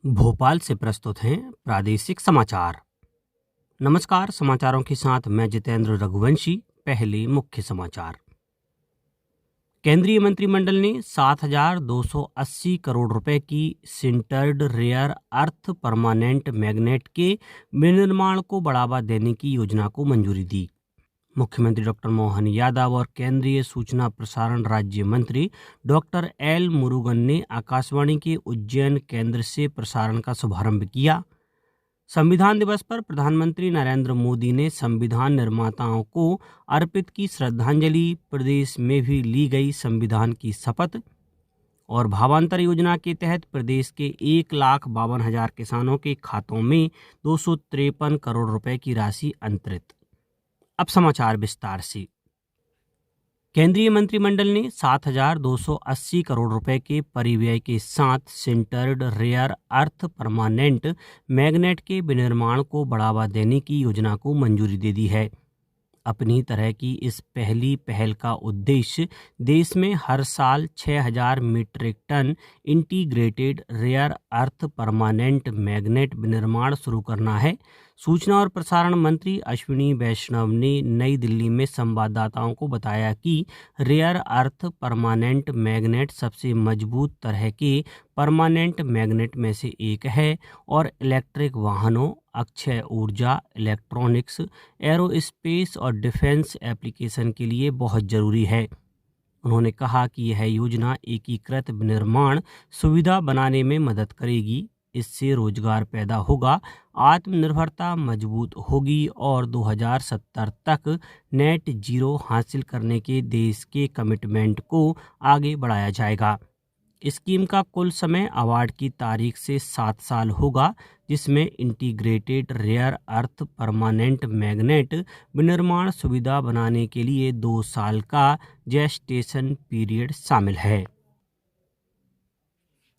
भोपाल से प्रस्तुत हैं प्रादेशिक समाचार। नमस्कार, समाचारों के साथ मैं जितेंद्र रघुवंशी। पहले मुख्य समाचार। केंद्रीय मंत्रिमंडल ने 7,280 करोड़ रुपए की sintered rare earth permanent magnet के विनिर्माण को बढ़ावा देने की योजना को मंजूरी दी। मुख्यमंत्री डॉक्टर मोहन यादव और केंद्रीय सूचना प्रसारण राज्य मंत्री डॉक्टर एल मुरुगन ने आकाशवाणी के उज्जैन केंद्र से प्रसारण का शुभारंभ किया। संविधान दिवस पर प्रधानमंत्री नरेंद्र मोदी ने संविधान निर्माताओं को अर्पित की श्रद्धांजलि। प्रदेश में भी ली गई संविधान की शपथ। और भावांतर योजना के तहत प्रदेश के 1,52,000 किसानों के खातों में 253 करोड़ रुपए की राशि अंतरित। अब समाचार विस्तार से। केंद्रीय मंत्रिमंडल ने 7,280 करोड़ रुपए के परिव्यय के साथ sintered rare earth permanent magnet के विनिर्माण को बढ़ावा देने की योजना को मंजूरी दे दी है। अपनी तरह की इस पहली पहल का उद्देश्य देश में हर साल 6,000 metric ton integrated rare earth permanent magnet विनिर्माण शुरू करना है। सूचना और प्रसारण मंत्री अश्विनी वैष्णव ने नई दिल्ली में संवाददाताओं को बताया कि रेयर अर्थ परमानेंट मैग्नेट सबसे मजबूत तरह के परमानेंट मैग्नेट में से एक है और इलेक्ट्रिक वाहनों, अक्षय ऊर्जा, इलेक्ट्रॉनिक्स, एरोस्पेस और डिफेंस एप्लीकेशन के लिए बहुत ज़रूरी है। उन्होंने कहा कि यह योजना एकीकृत विनिर्माण सुविधा बनाने में मदद करेगी। इससे रोजगार पैदा होगा, आत्मनिर्भरता मजबूत होगी और 2070 तक नेट जीरो हासिल करने के देश के कमिटमेंट को आगे बढ़ाया जाएगा। स्कीम का कुल समय अवार्ड की तारीख से 7 साल होगा, जिसमें integrated rare earth permanent magnet विनिर्माण सुविधा बनाने के लिए 2 साल का जेस्टेशन पीरियड शामिल है।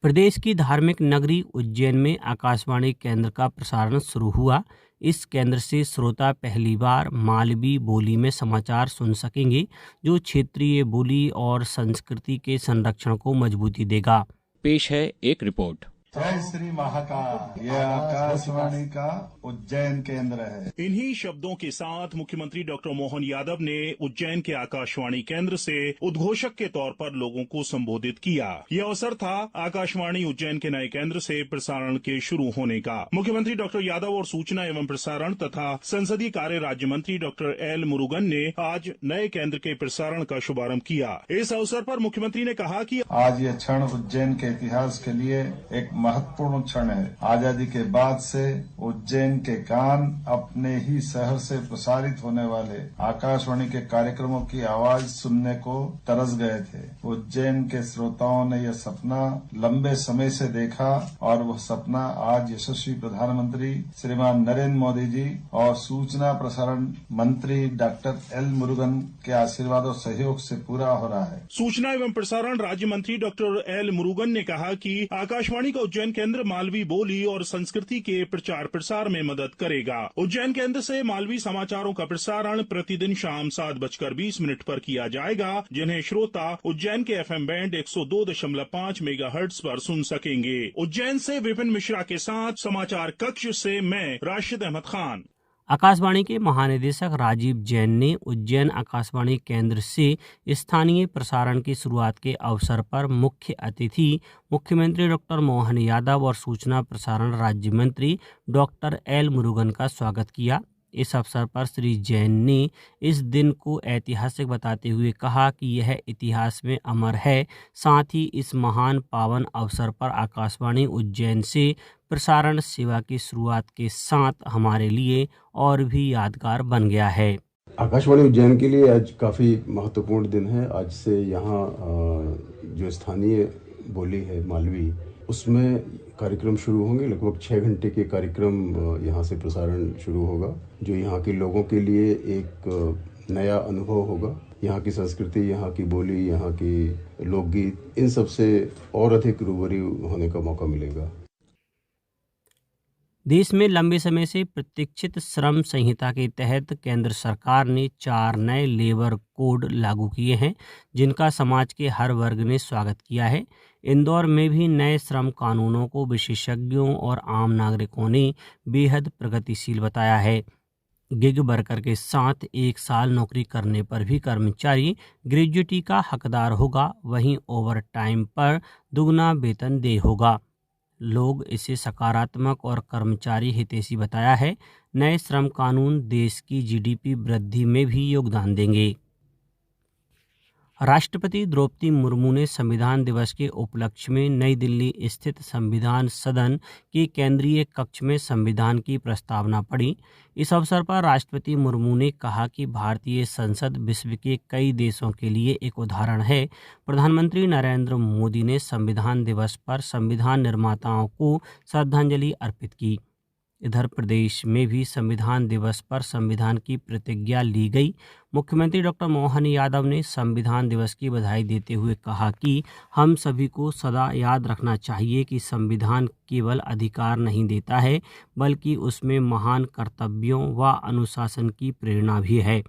प्रदेश की धार्मिक नगरी उज्जैन में आकाशवाणी केंद्र का प्रसारण शुरू हुआ। इस केंद्र से श्रोता पहली बार मालवी बोली में समाचार सुन सकेंगे, जो क्षेत्रीय बोली और संस्कृति के संरक्षण को मजबूती देगा। पेश है एक रिपोर्ट। जय श्री महाकाल। यह आकाशवाणी का उज्जैन केंद्र है। इन्हीं शब्दों के साथ मुख्यमंत्री डॉक्टर मोहन यादव ने उज्जैन के आकाशवाणी केंद्र से उद्घोषक के तौर पर लोगों को संबोधित किया। यह अवसर था आकाशवाणी उज्जैन के नए केंद्र से प्रसारण के शुरू होने का। मुख्यमंत्री डॉक्टर यादव और सूचना एवं प्रसारण तथा संसदीय कार्य राज्य मंत्री डॉक्टर एल मुरुगन ने आज नए केंद्र के प्रसारण का शुभारंभ किया। इस अवसर पर मुख्यमंत्री ने कहा कि आज यह क्षण उज्जैन के इतिहास के लिए एक महत्वपूर्ण क्षण है। आजादी के बाद से उज्जैन के कान अपने ही शहर से प्रसारित होने वाले आकाशवाणी के कार्यक्रमों की आवाज सुनने को तरस गए थे। उज्जैन के श्रोताओं ने यह सपना लंबे समय से देखा और वह सपना आज यशस्वी प्रधानमंत्री श्रीमान नरेंद्र मोदी जी और सूचना प्रसारण मंत्री डॉक्टर एल मुरुगन के आशीर्वाद और सहयोग से पूरा हो रहा है। सूचना एवं प्रसारण राज्य मंत्री डॉक्टर एल मुरुगन ने कहा कि आकाशवाणी का उज्जैन केंद्र मालवी बोली और संस्कृति के प्रचार प्रसार में मदद करेगा। उज्जैन केंद्र से मालवी समाचारों का प्रसारण प्रतिदिन शाम 7:20 पर किया जाएगा, जिन्हें श्रोता उज्जैन के FM बैंड 102.5 मेगाहर्ट्ज पर सुन सकेंगे। उज्जैन से विपिन मिश्रा के साथ समाचार कक्ष से मैं राशिद अहमद खान। आकाशवाणी के महानिदेशक राजीव जैन ने उज्जैन आकाशवाणी केंद्र से स्थानीय प्रसारण की शुरुआत के अवसर पर मुख्य अतिथि मुख्यमंत्री डॉक्टर मोहन यादव और सूचना प्रसारण राज्य मंत्री डॉक्टर एल मुरुगन का स्वागत किया। इस अवसर पर श्री जैन ने इस दिन को ऐतिहासिक बताते हुए कहा कि यह इतिहास में अमर है। साथ ही इस महान पावन अवसर पर आकाशवाणी उज्जैन से प्रसारण सेवा की शुरुआत के साथ हमारे लिए और भी यादगार बन गया है। आकाशवाणी उज्जैन के लिए आज काफ़ी महत्वपूर्ण दिन है। आज से यहाँ जो स्थानीय बोली है मालवी, उसमें कार्यक्रम शुरू होंगे। लगभग 6 घंटे के कार्यक्रम यहाँ से प्रसारण शुरू होगा, जो यहाँ के लोगों के लिए एक नया अनुभव होगा। यहाँ की संस्कृति, यहाँ की बोली, यहाँ की लोकगीत, इन सब से और अधिक रूबरू होने का मौका मिलेगा। देश में लंबे समय से प्रतीक्षित श्रम संहिता के तहत केंद्र सरकार ने 4 नए लेबर कोड लागू किए हैं, जिनका समाज के हर वर्ग ने स्वागत किया है। इंदौर में भी नए श्रम कानूनों को विशेषज्ञों और आम नागरिकों ने बेहद प्रगतिशील बताया है। गिग वर्कर के साथ 1 साल नौकरी करने पर भी कर्मचारी ग्रेजुएटी का हकदार होगा, वहीं ओवर टाइम पर दुगना वेतन देय होगा। लोग इसे सकारात्मक और कर्मचारी हितैषी बताया है। नए श्रम कानून देश की जीडीपी वृद्धि में भी योगदान देंगे। राष्ट्रपति द्रौपदी मुर्मू ने संविधान दिवस के उपलक्ष्य में नई दिल्ली स्थित संविधान सदन के केंद्रीय कक्ष में संविधान की प्रस्तावना पढ़ी। इस अवसर पर राष्ट्रपति मुर्मू ने कहा कि भारतीय संसद विश्व के कई देशों के लिए एक उदाहरण है। प्रधानमंत्री नरेंद्र मोदी ने संविधान दिवस पर संविधान निर्माताओं को श्रद्धांजलि अर्पित की। इधर प्रदेश में भी संविधान दिवस पर संविधान की प्रतिज्ञा ली गई। मुख्यमंत्री डॉक्टर मोहन यादव ने संविधान दिवस की बधाई देते हुए कहा कि हम सभी को सदा याद रखना चाहिए कि संविधान केवल अधिकार नहीं देता है, बल्कि उसमें महान कर्तव्यों व अनुशासन की प्रेरणा भी है।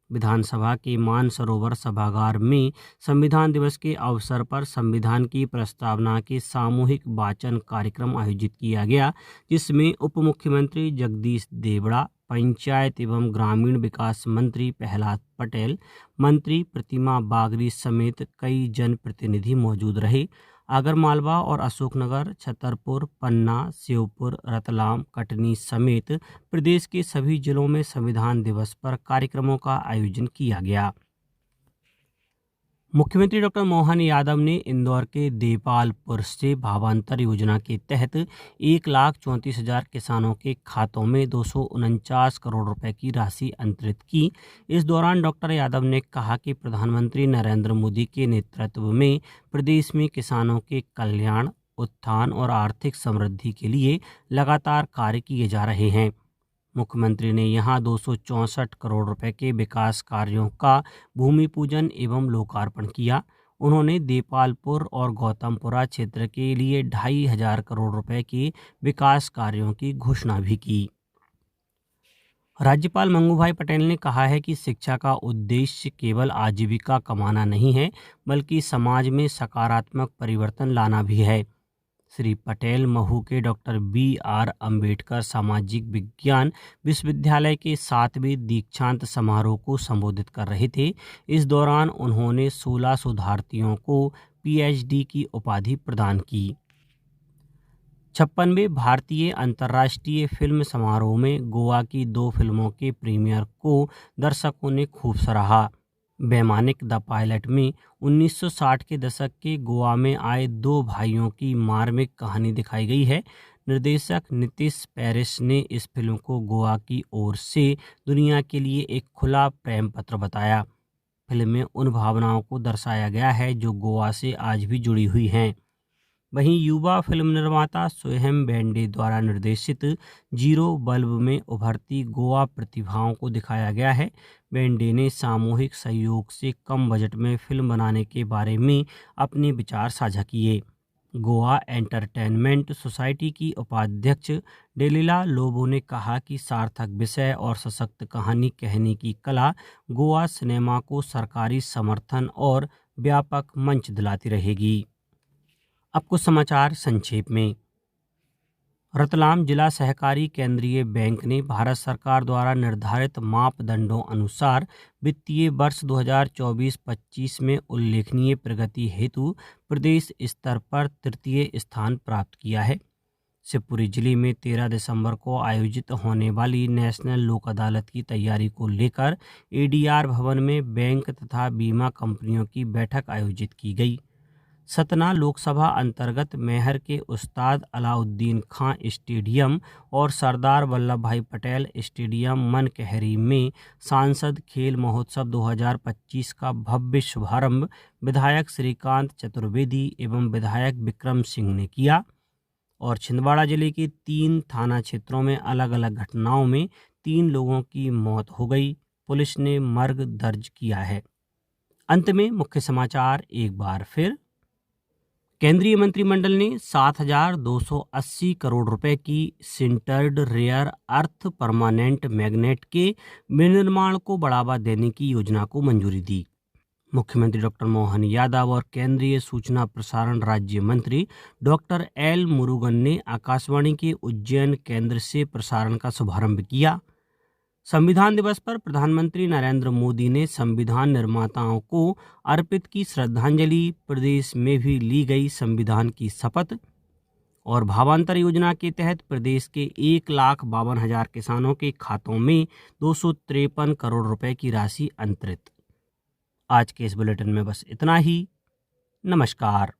विधानसभा के मानसरोवर सभागार में संविधान दिवस के अवसर पर संविधान की प्रस्तावना के सामूहिक वाचन कार्यक्रम आयोजित किया गया, जिसमें उप मुख्यमंत्री जगदीश देवड़ा, पंचायत एवं ग्रामीण विकास मंत्री प्रहलाद पटेल, मंत्री प्रतिमा बागरी समेत कई जनप्रतिनिधि मौजूद रहे। आगरमालवा और अशोकनगर, छतरपुर, पन्ना, श्योपुर, रतलाम, कटनी समेत प्रदेश के सभी जिलों में संविधान दिवस पर कार्यक्रमों का आयोजन किया गया। मुख्यमंत्री डॉक्टर मोहन यादव ने इंदौर के देपालपुर से भावांतर योजना के तहत 1,34,000 किसानों के खातों में 249 करोड़ रुपए की राशि अंतरित की। इस दौरान डॉक्टर यादव ने कहा कि प्रधानमंत्री नरेंद्र मोदी के नेतृत्व में प्रदेश में किसानों के कल्याण, उत्थान और आर्थिक समृद्धि के लिए लगातार कार्य किए जा रहे हैं। मुख्यमंत्री ने यहां 264 करोड़ रुपए के विकास कार्यों का भूमि पूजन एवं लोकार्पण किया। उन्होंने देपालपुर और गौतमपुरा क्षेत्र के लिए 2,500 करोड़ रुपए के विकास कार्यों की घोषणा भी की। राज्यपाल मंगूभाई पटेल ने कहा है कि शिक्षा का उद्देश्य केवल आजीविका कमाना नहीं है, बल्कि समाज में सकारात्मक परिवर्तन लाना भी है। श्री पटेल महू के डॉक्टर BR अम्बेडकर सामाजिक विज्ञान विश्वविद्यालय के 7वें दीक्षांत समारोह को संबोधित कर रहे थे। इस दौरान उन्होंने 16 शोधार्थियों को PhD की उपाधि प्रदान की। 56वें भारतीय अंतर्राष्ट्रीय फिल्म समारोह में गोवा की 2 फिल्मों के प्रीमियर को दर्शकों ने खूब सराहा। वैमानिक द पायलट में 1960 के दशक के गोवा में आए 2 भाइयों की मार्मिक कहानी दिखाई गई है। निर्देशक नितिश पैरिस ने इस फिल्म को गोवा की ओर से दुनिया के लिए एक खुला प्रेम पत्र बताया। फिल्म में उन भावनाओं को दर्शाया गया है जो गोवा से आज भी जुड़ी हुई हैं। वहीं युवा फिल्म निर्माता सोहम बेंडे द्वारा निर्देशित जीरो बल्ब में उभरती गोवा प्रतिभाओं को दिखाया गया है। बेंडे ने सामूहिक सहयोग से कम बजट में फिल्म बनाने के बारे में अपने विचार साझा किए। गोवा एंटरटेनमेंट सोसाइटी की उपाध्यक्ष डेलिला लोबो ने कहा कि सार्थक विषय और सशक्त कहानी कहने की कला गोवा सिनेमा को सरकारी समर्थन और व्यापक मंच दिलाती रहेगी। अब कुछ समाचार संक्षेप में। रतलाम जिला सहकारी केंद्रीय बैंक ने भारत सरकार द्वारा निर्धारित मापदंडों अनुसार वित्तीय वर्ष 2024-25 में उल्लेखनीय प्रगति हेतु प्रदेश स्तर पर तृतीय स्थान प्राप्त किया है। शिवपुरी जिले में 13 दिसंबर को आयोजित होने वाली नेशनल लोक अदालत की तैयारी को लेकर ADR भवन में बैंक तथा बीमा कंपनियों की बैठक आयोजित की गई। सतना लोकसभा अंतर्गत मैहर के उस्ताद अलाउद्दीन खां स्टेडियम और सरदार वल्लभ भाई पटेल स्टेडियम मनकहरी में सांसद खेल महोत्सव 2025 का भव्य शुभारंभ विधायक श्रीकांत चतुर्वेदी एवं विधायक विक्रम सिंह ने किया। और छिंदवाड़ा जिले के 3 थाना क्षेत्रों में अलग अलग घटनाओं में 3 लोगों की मौत हो गई। पुलिस ने मर्ग दर्ज किया है। अंत में मुख्य समाचार एक बार फिर। केंद्रीय मंत्रिमंडल ने 7,280 करोड़ रुपए की sintered rare earth permanent magnet के विनिर्माण को बढ़ावा देने की योजना को मंजूरी दी। मुख्यमंत्री डॉक्टर मोहन यादव और केंद्रीय सूचना प्रसारण राज्य मंत्री डॉक्टर एल मुरुगन ने आकाशवाणी के उज्जैन केंद्र से प्रसारण का शुभारंभ किया। संविधान दिवस पर प्रधानमंत्री नरेंद्र मोदी ने संविधान निर्माताओं को अर्पित की श्रद्धांजलि, प्रदेश में भी ली गई संविधान की शपथ और भावांतर योजना के तहत प्रदेश के 1,52,000 किसानों के खातों में 253 करोड़ रुपए की राशि अंतरित। आज के इस बुलेटिन में बस इतना ही। नमस्कार।